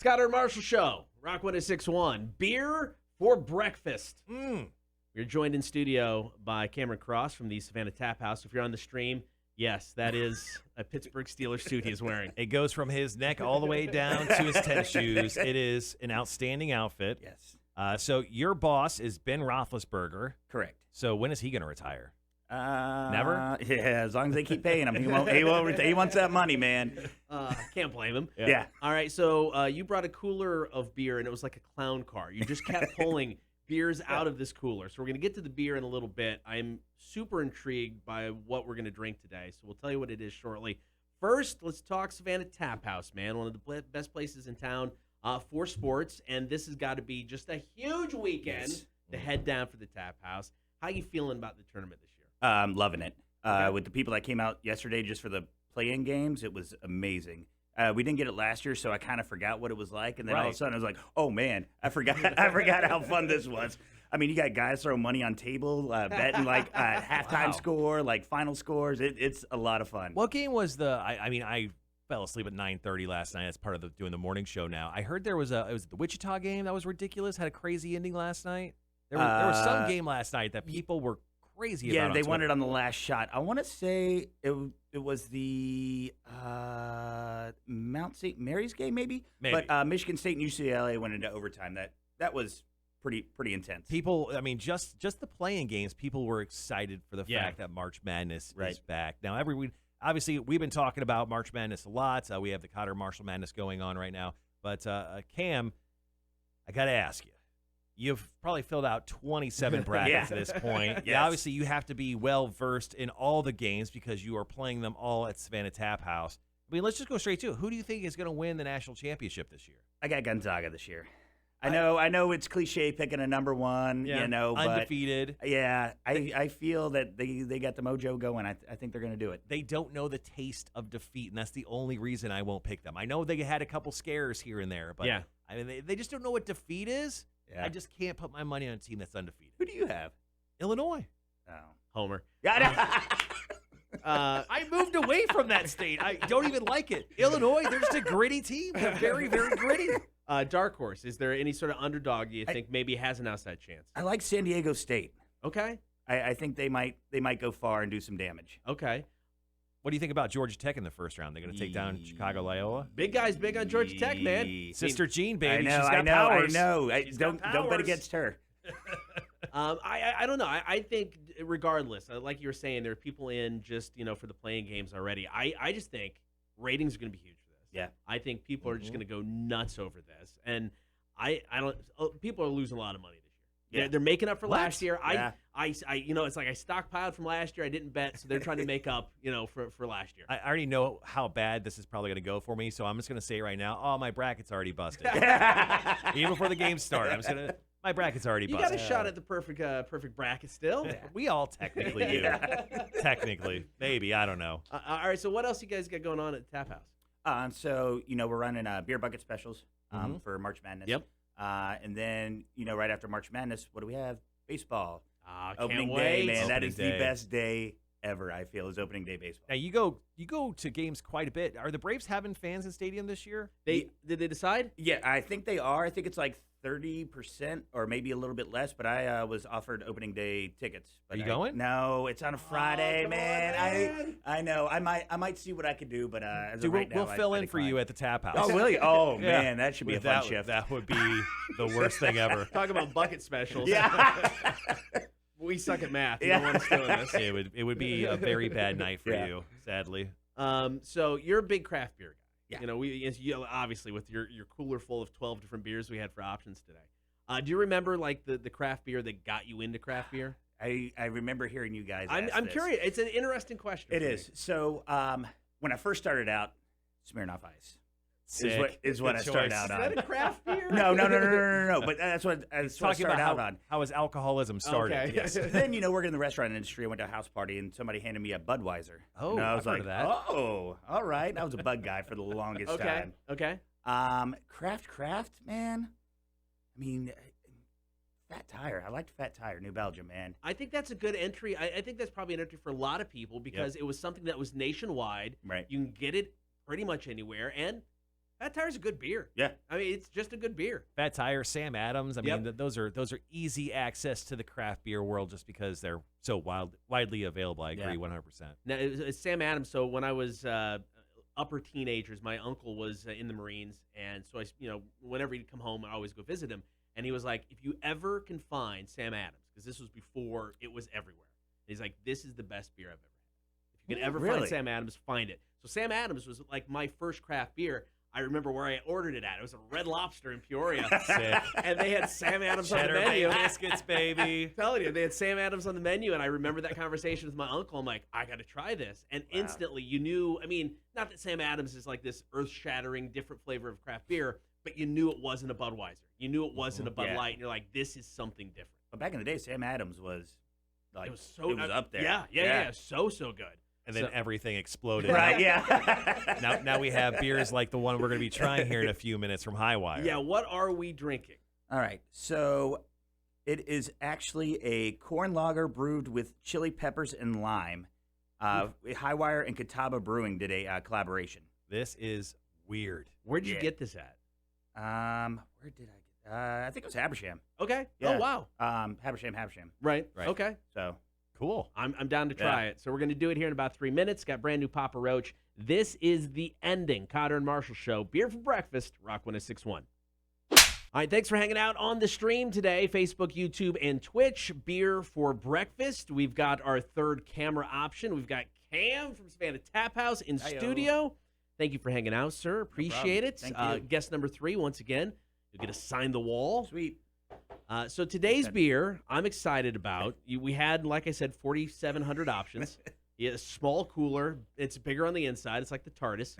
Scott and Marshall Show, Rock 106.1. Beer for breakfast. We're joined in studio by Cameron Cross from the Savannah Taphouse. If you're on the stream, yes, that is a Pittsburgh Steelers suit he's wearing. It goes from his neck all the way down to his tennis shoes. It is an outstanding outfit. Yes. So your boss is Ben Roethlisberger. Correct. So when is he going to retire? Never? Yeah, as long as they keep paying him. He wants that money, man. Can't blame him. Yeah. All right, so you brought a cooler of beer, and it was like a clown car. You just kept pulling beers out of this cooler. So we're going to get to the beer in a little bit. I'm super intrigued by what we're going to drink today, so we'll tell you what it is shortly. First, let's talk Savannah Taphouse, man, one of the best places in town for sports, and this has got to be just a huge weekend to head down for the Taphouse. How you feeling about the tournament this year? Loving it. Okay. With the people that came out yesterday just for the play-in games, it was amazing. We didn't get it last year, so I kind of forgot what it was like. And then all of a sudden, I was like, "Oh man, I forgot how fun this was." I mean, you got guys throwing money on table, betting like halftime score, like final scores. It's a lot of fun. What game was the? I fell asleep at 9:30 last night. That's part of doing the morning show now. I heard it was the Wichita game that was ridiculous. Had a crazy ending last night. There was some game last night that people were crazy about. Yeah, they on won Twitter. it on the last shot. I want to say it was the Mount St. Mary's game, maybe. But Michigan State and UCLA went into overtime. That was pretty intense. People, I mean, just the playing games, people were excited for the fact that March Madness is back. Now, obviously, we've been talking about March Madness a lot. We have the Cotter Marshall Madness going on right now. But, Cam, I got to ask you. You've probably filled out 27 brackets at this point. Yes. Yeah, obviously, you have to be well-versed in all the games because you are playing them all at Savannah Taphouse. I mean, let's just go straight to it. Who do you think is going to win the national championship this year? I got Gonzaga this year. I know it's cliche picking a number one, but undefeated. Yeah, I feel that they got the mojo going. I think they're going to do it. They don't know the taste of defeat, and that's the only reason I won't pick them. I know they had a couple scares here and there, but I mean, they just don't know what defeat is. Yeah. I just can't put my money on a team that's undefeated. Who do you have? Illinois. Oh. Homer. Yeah. I moved away from that state. I don't even like it. Illinois, they're just a gritty team. They're very, very gritty. Dark horse. Is there any sort of underdog you think maybe has an outside chance? I like San Diego State. Okay. I think they might go far and do some damage. Okay. What do you think about Georgia Tech in the first round? They're going to take down Chicago Loyola? Big guy's big on Georgia Tech, man. Sister Jean, baby. I know, She's got powers. I know. Don't Don't bet against her. I don't know. I think regardless, like you were saying, there are people in just for the playing games already. I just think ratings are going to be huge for this. Yeah. I think people are just going to go nuts over this, and I don't. People are losing a lot of money this year. Yeah. They're making up for last year. Yeah. It's like I stockpiled from last year. I didn't bet, so they're trying to make up, for last year. I already know how bad this is probably going to go for me, so I'm just going to say right now, my bracket's already busted. Even before the game starts, my bracket's already You busted. got a shot at the perfect bracket still. We all technically do. Technically. Maybe. I don't know. All right, so what else you guys got going on at the Tap House? So we're running beer bucket specials for March Madness. Yep. And then right after March Madness, what do we have? Baseball. Opening day, wait. man. That Opening is day. the best day ever. I feel is opening day baseball. Now, you go to games quite a bit. Are the Braves having fans in stadium this year? Did they decide? Yeah, I think they are. I think it's like 30% or maybe a little bit less. But I was offered opening day tickets. But Are you going? No, it's on a Friday, come man. on, man. I know. I might see what I could do, but as Dude, of right now, we'll fill I in for decline. you at the Tap House. Oh, will you? Oh Yeah. man, that should be a fun shift. That would be the worst thing ever. Talk about bucket specials. Yeah. We suck at math. You Yeah. don't want us doing this. It would be a very bad night for you, sadly. So you're a big craft beer guy. Yeah. Obviously with your cooler full of 12 different beers we had for options today. Do you remember like the craft beer that got you into craft beer? I remember hearing you guys. I'm ask this. curious. It's an interesting question. It for me. is. So when I first started out, Smirnoff Ice Sick. is what Good I started choice. out Is on. that a craft beer? No. But that's what I Talking started out about on. how his alcoholism started. Okay. Yes. Then working in the restaurant industry, I went to a house party and somebody handed me a Budweiser. Oh, and I was I've heard like, of that. oh, all right. I was a Bud guy for the longest time. Okay. Craft, man. I mean, Fat Tire. I liked Fat Tire, New Belgium, man. I think that's a good entry. I think that's probably an entry for a lot of people because it was something that was nationwide. Right. You can get it pretty much anywhere, and Fat Tire's a good beer. Yeah. I mean, it's just a good beer. Fat Tire, Sam Adams. I mean, those are easy access to the craft beer world just because they're so widely available. I agree 100%. Now, it's Sam Adams. So when I was upper teenagers, my uncle was in the Marines, and so whenever he'd come home, I always go visit him. And he was like, if you ever can find Sam Adams, because this was before it was everywhere. And he's like, this is the best beer I've ever had. If you can ever find Sam Adams, find it. So Sam Adams was like my first craft beer. I remember where I ordered it at. It was a Red Lobster in Peoria. Sick. And they had Sam Adams on the Cheddar menu. Bay biscuits, baby. I'm telling you, they had Sam Adams on the menu, and I remember that conversation with my uncle. I'm like, I got to try this. And instantly you knew, I mean, not that Sam Adams is like this earth-shattering, different flavor of craft beer, but you knew it wasn't a Budweiser. You knew it wasn't a Bud Light, and you're like, this is something different. But back in the day, Sam Adams was like, it was up there. Yeah, so good. And then everything exploded. Right, yeah. now we have beers like the one we're going to be trying here in a few minutes from Highwire. Yeah, what are we drinking? All right, so it is actually a corn lager brewed with chili peppers and lime. Highwire and Catawba Brewing did a collaboration. This is weird. Where'd you get this at? Where did I get? I think it was Habersham. Okay. Yeah. Oh wow. Habersham. Right. Right. Okay. So cool. I'm down to try it. So we're gonna do it here in about 3 minutes. Got brand new Papa Roach. This is the ending Cotter and Marshall show. Beer for breakfast. Rock 106.1. All right, thanks for hanging out on the stream today. Facebook, YouTube, and Twitch. Beer for breakfast. We've got our third camera option. We've got Cam from Savannah Taphouse in studio. Thank you for hanging out, sir. Appreciate it. Thank you. Guest number 3, once again, you'll get to sign the wall. Sweet. So today's beer, I'm excited about. We had, like I said, 4,700 options. A small cooler. It's bigger on the inside. It's like the TARDIS.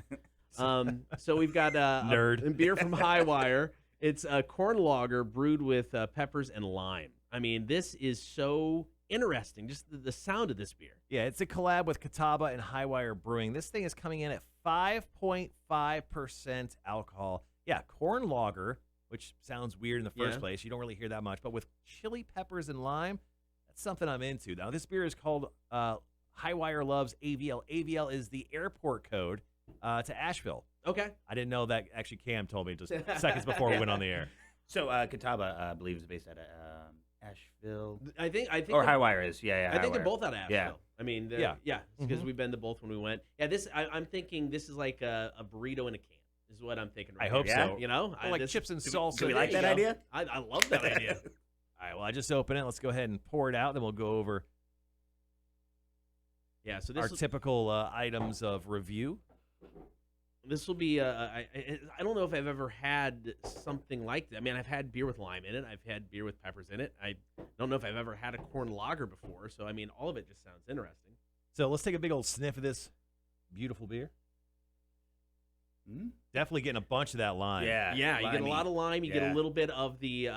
So we've got a beer from Highwire. It's a corn lager brewed with peppers and lime. I mean, this is so interesting, just the sound of this beer. Yeah, it's a collab with Catawba and Highwire Brewing. This thing is coming in at 5.5% alcohol. Yeah, corn lager, which sounds weird in the first place. You don't really hear that much. But with chili peppers and lime, that's something I'm into. Now, this beer is called Highwire Loves AVL. AVL is the airport code to Asheville. Okay. I didn't know that. Actually, Cam told me just seconds before we went on the air. So Catawba, I believe, is based out of Asheville. I think or Highwire is. Yeah. I think they're both out of Asheville. Yeah. I mean, yeah, because we've been to both when we went. Yeah, I'm thinking this is like a burrito in a can. Is what I'm thinking. Right I hope so. You know, like chips and salsa. Do we like that idea? I love that idea. All right. Well, I just opened it. Let's go ahead and pour it out. Then we'll go over. Yeah. So our typical items of review. This will be. I don't know if I've ever had something like that. I mean, I've had beer with lime in it. I've had beer with peppers in it. I don't know if I've ever had a corn lager before. So I mean, all of it just sounds interesting. So let's take a big old sniff of this beautiful beer. Definitely getting a bunch of that lime. Yeah, you get a lot of lime. You get a little bit of the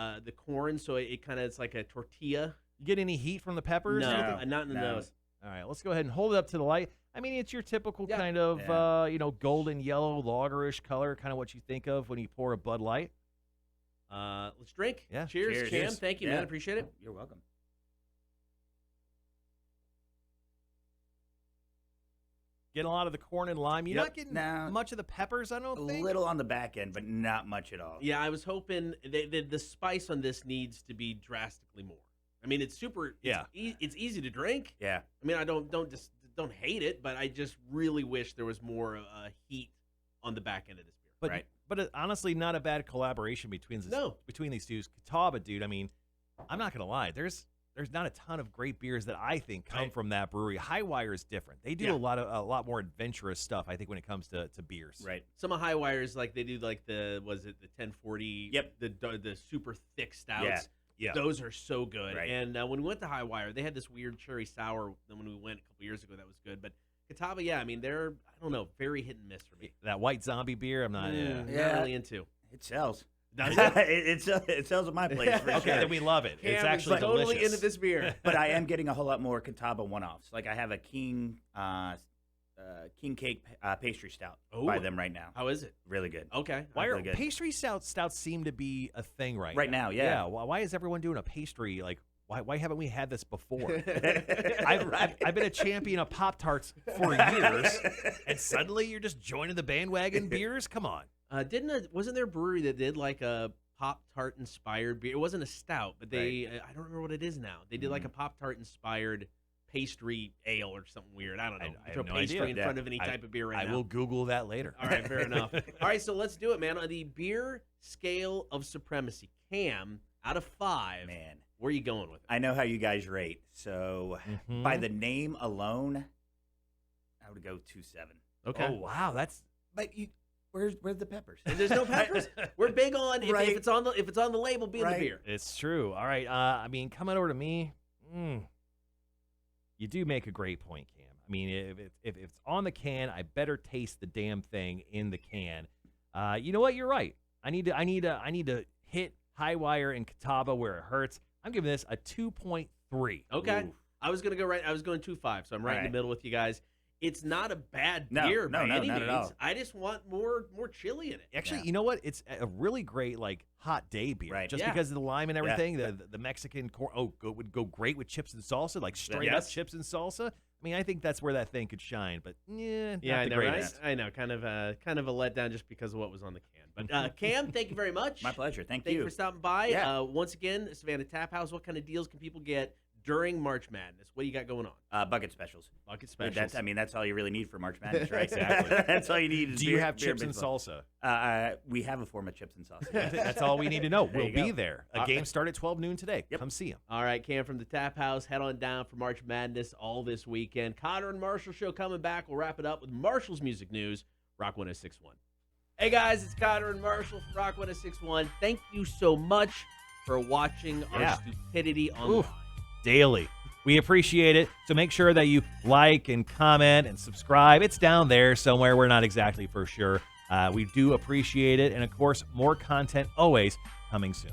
corn, so it kind of it's like a tortilla. You get any heat from the peppers? No, not in the nose. All right, let's go ahead and hold it up to the light. I mean, it's your typical kind of golden yellow lagerish color, kind of what you think of when you pour a Bud Light. Let's drink. Yeah. Cheers, Cam. Thank you, man. Appreciate it. You're welcome. Getting a lot of the corn and lime. You're not getting much of the peppers, I don't think. A little on the back end, but not much at all. Yeah, I was hoping the spice on this needs to be drastically more. I mean, it's super. It's easy to drink. Yeah. I mean, I don't hate it, but I just really wish there was more heat on the back end of this beer. But honestly, not a bad collaboration between these two. Catawba, dude. I mean, I'm not gonna lie. There's not a ton of great beers that I think come from that brewery. Highwire is different. They do a lot more adventurous stuff, I think, when it comes to beers. Right. Some of Highwire's like they do like the 1040. Yep. The super thick stouts. Yeah. Those are so good. Right. And when we went to Highwire, they had this weird cherry sour when we went a couple years ago that was good. But Catawba, I mean, they're, I don't know, very hit and miss for me. That white zombie beer, I'm not not really into. It sells. Does it? it sells at my place for Okay, sure. then we love it. Cam it's actually totally delicious. into this beer. But I am getting a whole lot more Catawba one-offs. Like I have a King Cake pastry stout by them right now. How is it? Really good. Okay. Why really good. Pastry stouts seem to be a thing right now? Yeah. Why is everyone doing a pastry? Like, why haven't we had this before? I've been a champion of Pop-Tarts for years, and suddenly you're just joining the bandwagon beers? Come on. Wasn't there a brewery that did like a Pop-Tart inspired beer? It wasn't a stout, but they I don't remember what it is now. They did like a Pop-Tart inspired pastry ale or something weird. I don't know. I Throw have no pastry idea. in front of any type of beer right now. I will Google that later. All right, fair enough. All right, so let's do it, man. On the beer scale of supremacy, Cam, out of 5, Man, where are you going with it? I know how you guys rate. So by the name alone, I would go 2.7. Okay. Oh wow, that's. But where's the peppers? There's no peppers. We're big on if it's on the label being the beer. It's true. All right. I mean, coming over to me, you do make a great point, Cam. I mean, if it's on the can, I better taste the damn thing in the can. You know what? You're right. I need to hit Highwire and Catawba where it hurts. I'm giving this a 2.3. Okay. Ooh. I was going 2.5, so I'm right in the middle with you guys. It's not a bad beer by any not means. at all. I just want more chili in it. Actually, you know what? It's a really great hot day beer, just because of the lime and everything. The Mexican corn would go great with chips and salsa, like straight up chips and salsa. I mean, I think that's where that thing could shine, but not the greatest. I know, kind of a letdown just because of what was on the can. But Cam, thank you very much. My pleasure. Thank you you for stopping by. Yeah. Once again, Savannah Taphouse. What kind of deals can people get during March Madness? What do you got going on? Bucket specials. Bucket specials. That's all you really need for March Madness, right? Exactly. That's all you need. Do you have chips and salsa? We have a form of chips and salsa. That's all we need to know. We'll be go. there. Game start at 12 noon today. Yep. Come see them. All right, Cam from the Tap House. Head on down for March Madness all this weekend. Cotter and Marshall show coming back. We'll wrap it up with Marshall's music news. Rock 106.1. Hey guys, it's Cotter and Marshall from Rock 106.1. Thank you so much for watching our stupidity online. Daily. We appreciate it. So make sure that you like and comment and subscribe. It's down there somewhere. We're not exactly for sure. We do appreciate it. And, of course, more content always coming soon.